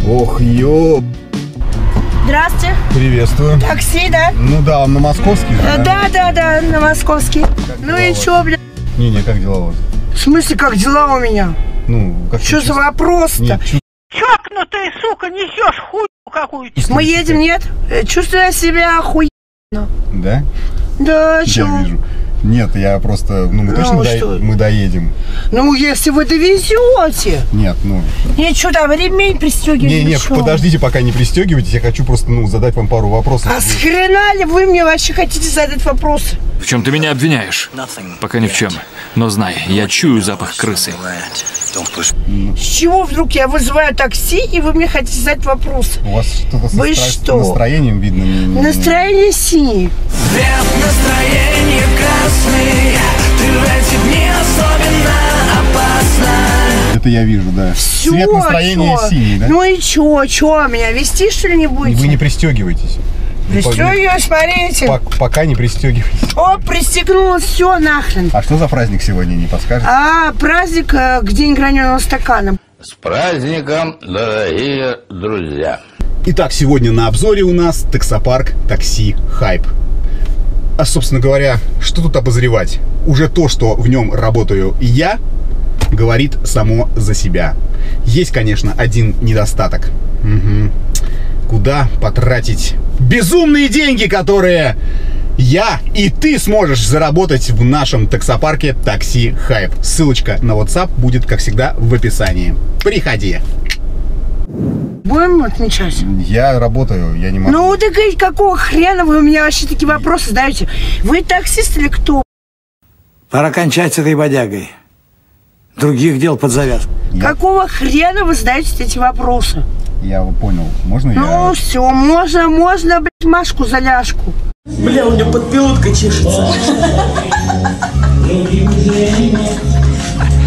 Ох, ё. Здравствуйте. Приветствую. Такси, да? Ну да, вам на московский же, Да, на московский. Ну и чё, блядь? Не, как дела у вас? В смысле, как дела у меня? Ну, как Что за вопрос-то? Чокнутая, сука, несешь хуйню какую-то. Мы едем, нет? Чувствую я себя охуенно. Да? Да, Я чё? вижу. Нет, я просто, мы точно что? мы доедем. Ну, если вы довезете. Нет, Ничего, там ремень пристегивайте. Нет, подождите, пока не пристегивайтесь, я хочу просто, задать вам пару вопросов. А с хрена ли вы мне вообще хотите задать вопросы? В чем ты меня обвиняешь? Пока ни в чем. Но знай, я чую запах крысы. С чего вдруг я вызываю такси, и вы мне хотите задать вопросы? У вас что-то Вы с что? настроением видно. Настроение синее. Настроение красный, ты в эти дни особенно опасна. Это я вижу, да. Всё, Цвет настроения чё? синий, да? Ну и чё, меня вести, что ли, не будете? Вы не пристегиваетесь. Пристегиваюсь, смотрите. Пока не пристегивайтесь. О, пристегнулась, все нахрен. А что за праздник сегодня, не подскажете? Праздник к день граненого стакана. С праздником, дорогие друзья! Итак, сегодня на обзоре у нас таксопарк Такси Хайп. А, собственно говоря, что тут обозревать? Уже то, что в нем работаю я, говорит само за себя. Есть, конечно, один недостаток. Куда потратить безумные деньги, которые я и ты сможешь заработать в нашем таксопарке Такси Хайп. Ссылочка на WhatsApp будет, как всегда, в описании. Приходи. Будем отмечать? Я работаю, я не могу. Ну, так и какого хрена вы у меня вообще такие вопросы задаете? Вы таксист или кто? Пора кончать с этой бодягой. Других дел под завязку. Какого хрена вы задаете эти вопросы? Я понял. Можно я? Ну, все, можно, блядь, Машку за ляжку. Бля, у меня подпилотка чешется.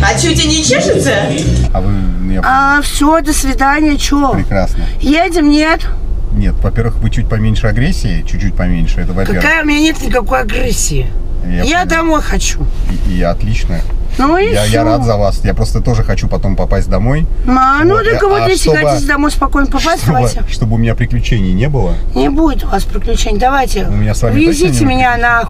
А что, у тебя не чешется? А вы... Все, до свидания, чё? Прекрасно. Едем, нет? Нет, во-первых, вы чуть поменьше агрессии, чуть-чуть поменьше, это во-первых. Какая у меня нет никакой агрессии. Я домой хочу. И отлично. Ну и я рад за вас. Я просто тоже хочу потом попасть домой. Ну, так вот, если хотите домой спокойно попасть, давайте. Чтобы у меня приключений не было. Не будет у вас приключений. Давайте. У меня с вами везите меня нахуй.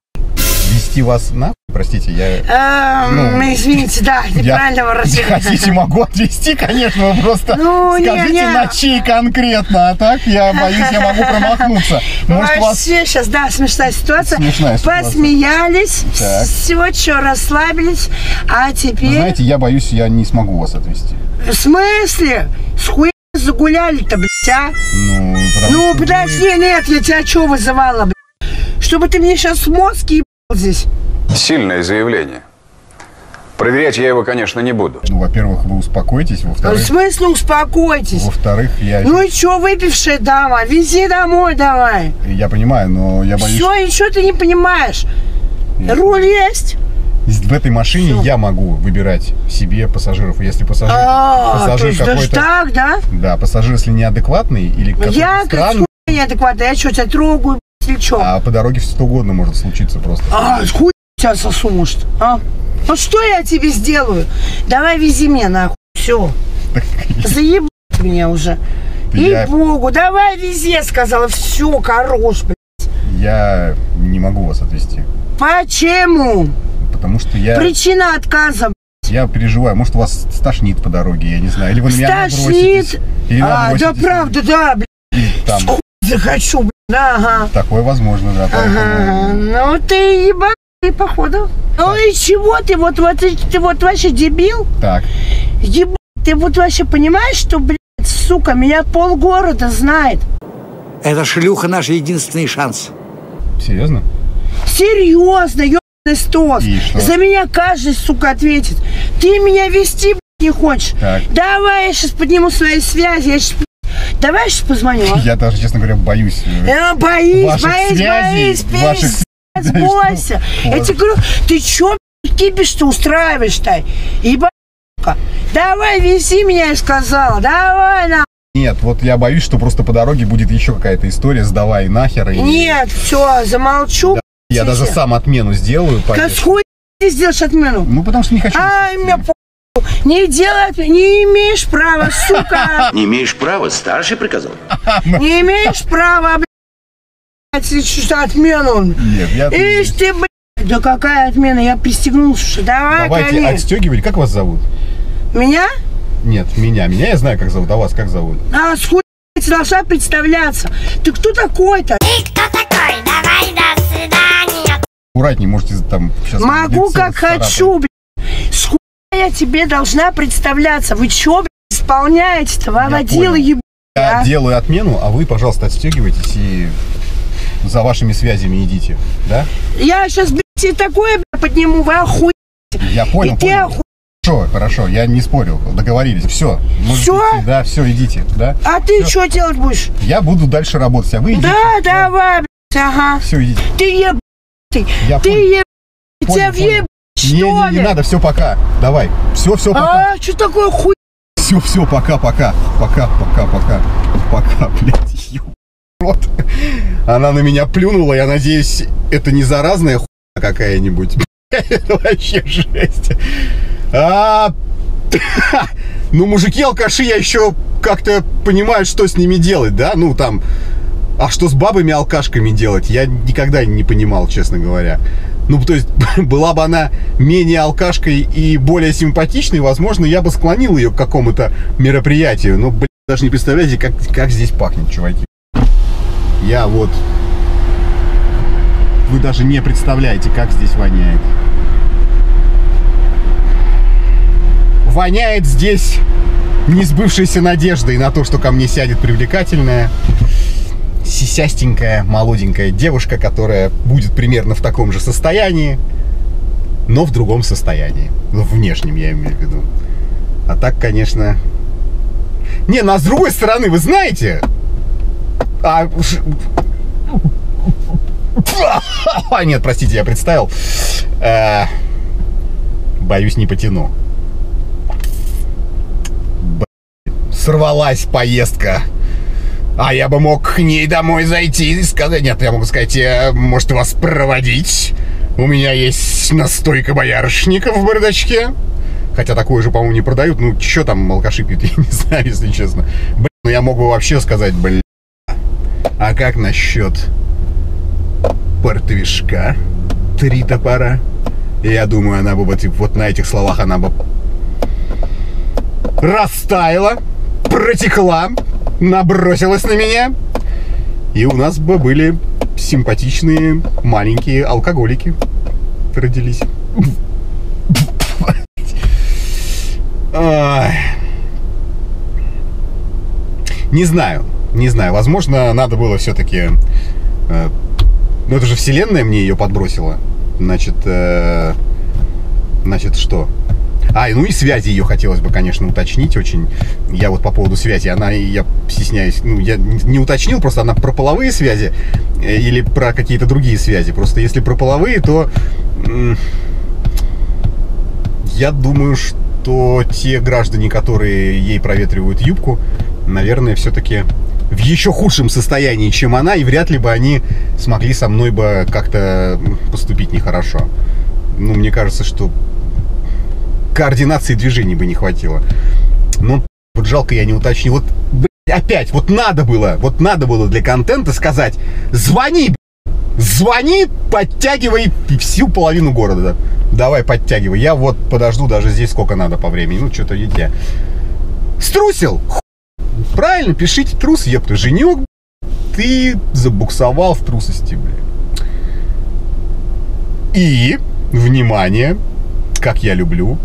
Везти вас нахуй? Простите, извините, да, неправильно выразились. Хотите, могу отвезти, конечно, вы просто скажите, на чей конкретно, а так я боюсь, я могу промахнуться. Вообще сейчас, да, смешная ситуация. Посмеялись, все, что, расслабились, а теперь... Знаете, я боюсь, я не смогу вас отвезти. В смысле? С хуя загуляли-то, блядь, а? Ну, подожди, нет, я тебя что вызывала, блядь? Чтобы ты мне сейчас мозг ебал здесь. Сильное заявление. Проверять я его, конечно, не буду. Ну, во-первых, вы успокойтесь, во-вторых... В смысле успокойтесь? Во-вторых, я... Ну и что, выпившая дама? Вези домой давай. Я понимаю, но я боюсь... Все, ничего ты не понимаешь. Руль есть? В этой машине я могу выбирать себе пассажиров. Если пассажир какой-то... так, да? Да, пассажир, если неадекватный или какой-то странный... Я неадекватный, я что, тебя трогаю, или что? А по дороге что угодно может случиться просто. Хуй тебя сосу, может, Ну что я тебе сделаю? Давай вези меня нахуй, все. Заебал меня уже. Ей-богу, давай вези, я сказала, все, хорош, блядь. Я не могу вас отвезти. Почему? Потому что я... Причина отказа, блядь. Я переживаю, может, у вас стошнит по дороге, я не знаю. Или вы на меня наброситесь. Да, правда, да, блядь. Захочу, блядь, ага. Такое возможно, да. Ну ты ебаный, походу. Ну и чего ты вот вообще дебил? Так. Ебать, ты вот вообще понимаешь, что, блядь, сука, меня полгорода знает. Эта шлюха наш единственный шанс. Серьезно? Серьезно, ебаный стос. За меня каждый, сука, ответит. Ты меня вести, блядь, не хочешь? Так. Давай я сейчас подниму свои связи, Давай я сейчас позвоню. Я даже, честно говоря, боюсь. Боюсь, бойся. Я тебе говорю, ты чё кипиш-то устраиваешь-то? Ебака. Давай вези меня, я сказала. Давай на. Нет, вот я боюсь, что просто по дороге будет еще какая-то история, сдавай нахер. Нет, все, замолчу. Да, я даже сам отмену сделаю. Как хуй ты сделаешь отмену? Ну, потому что не хочу. Меня Не делай, не имеешь права, сука. Не имеешь права, старший приказал. Не имеешь права, блядь, что отмену. Нет, я... Ишь ты, блядь. Да какая отмена, я пристегнулся, что Давайте коллег. отстегивать. Как вас зовут? Меня? Нет, меня. Меня я знаю, как зовут. А вас как зовут? А с хуй должна представляться. Ты кто такой-то? Ты кто такой? Давай, до свидания. Аккуратней, можете там сейчас... Могу как хочу, блядь. С хуй я тебе должна представляться. Вы чё, блядь, исполняете-то? Вы водила ебать. Я делаю отмену, а вы, пожалуйста, отстегивайтесь и за вашими связями идите, да? Я сейчас, блядь, тебе такое, блядь, подниму, вы охуете. Я понял, Хорошо, я не спорю, договорились, все. Все? Да, все, идите, да? А ты что делать будешь? Я буду дальше работать, а вы идите. Да, давай, блядь, ага. Все, идите. Ты ебать, ты ебать, тебя въебать, что ли? Не надо, все, пока, давай, все, пока. А, что такое хуй? Все, пока, блядь, рот. Она на меня плюнула, я надеюсь, это не заразная хуйня какая-нибудь. Это вообще жесть. Ну, мужики-алкаши, я еще как-то понимаю, что с ними делать, да? Ну, там, а что с бабами-алкашками делать, я никогда не понимал, честно говоря. Ну, то есть, была бы она менее алкашкой и более симпатичной, возможно, я бы склонил ее к какому-то мероприятию. Но, блин, даже не представляете, как здесь пахнет, чуваки. Я вот... Вы даже не представляете, как здесь воняет. Воняет здесь несбывшейся надеждой на то, что ко мне сядет привлекательная, сисястенькая, молоденькая девушка, которая будет примерно в таком же состоянии, но в другом состоянии. Ну, внешнем, я имею в виду. А так, конечно... Не, ну а с другой стороны, вы знаете... Нет, простите, я представил. Боюсь, не потяну. Сорвалась поездка. А я бы мог к ней домой зайти и сказать... Нет, я могу сказать, может, вас проводить? У меня есть настойка боярышника в бардачке. Хотя такое же, по-моему, не продают. Ну, что там алкаши пьют, я не знаю, если честно. Блин, ну я мог бы вообще сказать, блин. А как насчет портвишка? 3 топора. И я думаю, она бы вот на этих словах она бы растаяла, протекла, набросилась на меня. И у нас бы были симпатичные маленькие алкоголики родились. Не знаю. Возможно, надо было все-таки... Ну, это же вселенная мне ее подбросила. Значит, что? Ну и связи ее хотелось бы, конечно, уточнить очень. Я вот по поводу связи, я стесняюсь, ну, я не уточнил, просто она про половые связи или про какие-то другие связи. Просто если про половые, то я думаю, что те граждане, которые ей проветривают юбку, наверное, все-таки в еще худшем состоянии, чем она, и вряд ли бы они смогли со мной бы как-то поступить нехорошо. Ну, мне кажется, что координации движений бы не хватило. Ну, вот жалко, я не уточнил. Вот, опять, вот надо было для контента сказать: звони, подтягивай всю половину города. Давай, подтягивай. Я вот подожду даже здесь сколько надо по времени. Ну, что-то, видите, струсил. Правильно, пишите трус, епта, женек, ты забуксовал в трусости, блин. И, внимание, как я люблю,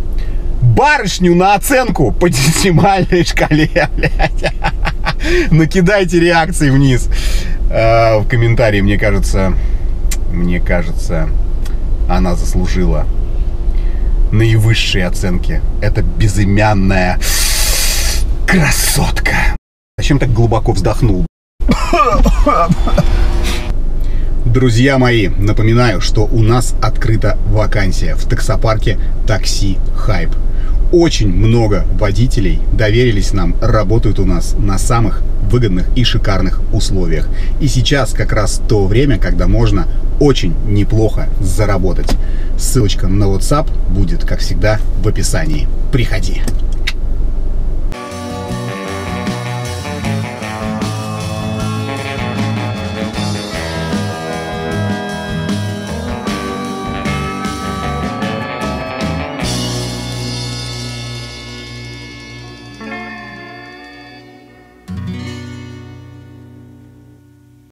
барышню на оценку по десимальной шкале, блядь. Накидайте реакции вниз в комментарии, мне кажется, она заслужила наивысшие оценки. Это безымянная красотка. Зачем так глубоко вздохнул? Друзья мои, напоминаю, что у нас открыта вакансия в таксопарке Такси Хайп. очень много водителей доверились нам, работают у нас на самых выгодных и шикарных условиях. И сейчас как раз то время, когда можно очень неплохо заработать. Ссылочка на WhatsApp будет, как всегда, в описании. Приходи.